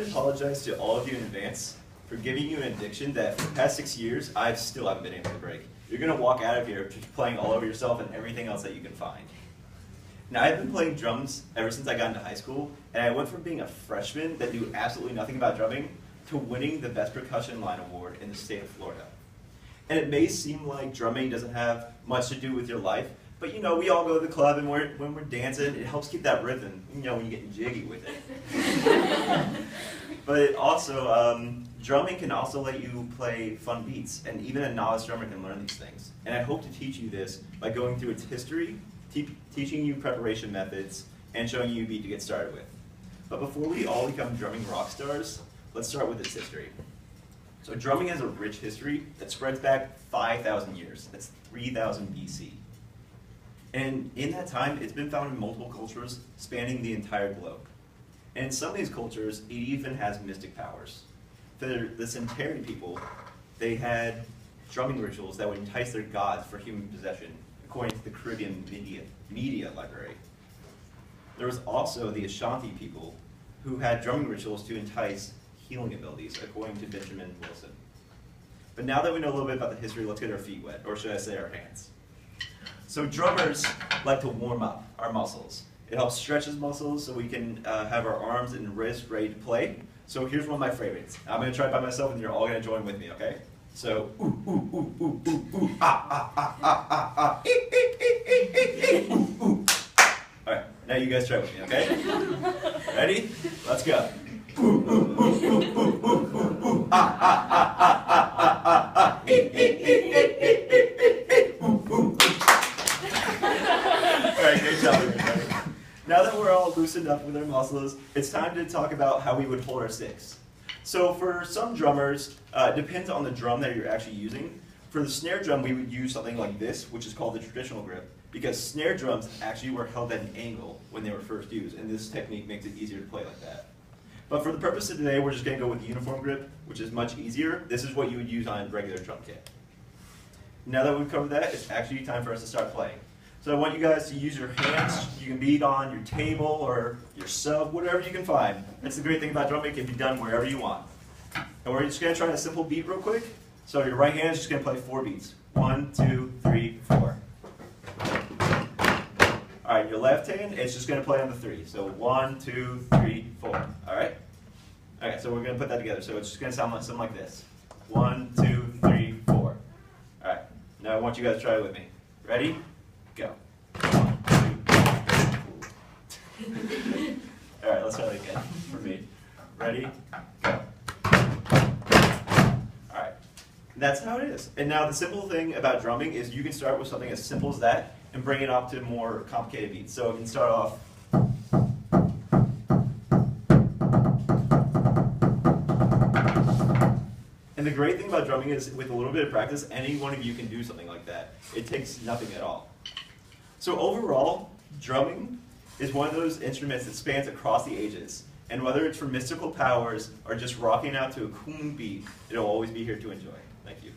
to apologize to all of you in advance for giving you an addiction that for the past 6 years, I still haven't been able to break. You're going to walk out of here just playing all over yourself and everything else that you can find. Now, I've been playing drums ever since I got into high school, and I went from being a freshman that knew absolutely nothing about drumming to winning the Best Percussion Line Award in the state of Florida. And it may seem like drumming doesn't have much to do with your life, but you know, we all go to the club and when we're dancing, it helps keep that rhythm, you know, when you're getting jiggy with it. But it also, drumming can also let you play fun beats, and even a novice drummer can learn these things. And I hope to teach you this by going through its history, teaching you preparation methods, and showing you a beat to get started with. But before we all become drumming rock stars, let's start with its history. So drumming has a rich history that spreads back 5,000 years. That's 3000 BC. And in that time, it's been found in multiple cultures spanning the entire globe. And in some of these cultures, it even has mystic powers. For the Centauri people, they had drumming rituals that would entice their gods for human possession, according to the Caribbean Media Library. There was also the Ashanti people, who had drumming rituals to entice healing abilities, according to Benjamin Wilson. But now that we know a little bit about the history, let's get our feet wet, or should I say our hands. So drummers like to warm up our muscles. It helps stretch those muscles so we can have our arms and wrists ready to play. So here's one of my favorites. I'm going to try it by myself, and you're all going to join with me, okay? So, ooh, ooh, ooh, ooh, ooh, ooh, ah, ah, ah, ah, ah, ah, ee, ee, ee, ee, ee, ooh, ooh. All right, now you guys try with me, okay? Ready? Let's go. Ooh, ooh, ooh, ooh, ooh, ooh, ooh, ah, ah, ah, ah, ah, ah, ah, ah, ee, ee, ee, ee, ee, ee, ee, ooh, ooh. All right, great job, everybody. Now that we're all loosened up with our muscles, it's time to talk about how we would hold our sticks. So for some drummers, it depends on the drum that you're actually using. For the snare drum, we would use something like this, which is called the traditional grip, because snare drums actually were held at an angle when they were first used, and this technique makes it easier to play like that. But for the purpose of today, we're just going to go with the uniform grip, which is much easier. This is what you would use on a regular drum kit. Now that we've covered that, it's actually time for us to start playing. So I want you guys to use your hands. You can beat on your table or your sub, whatever you can find. That's the great thing about drumming. It can be done wherever you want. And we're just going to try a simple beat real quick. So your right hand is just going to play 4 beats. 1, 2, 3, 4. All right, your left hand, it's just going to play on the 3. So 1, 2, 3, 4. All right? Okay, so we're going to put that together. So it's just going to sound like something like this. 1, 2, 3, 4. All right, now I want you guys to try it with me. Ready? Go. 1, 2, 3. All right, let's try it again for me. Ready? Go. All right, that's how it is. And now the simple thing about drumming is you can start with something as simple as that and bring it up to more complicated beats. So you can start off. And the great thing about drumming is with a little bit of practice, any one of you can do something like that. It takes nothing at all. So overall, drumming is one of those instruments that spans across the ages. And whether it's for mystical powers or just rocking out to a cool beat, it'll always be here to enjoy. Thank you.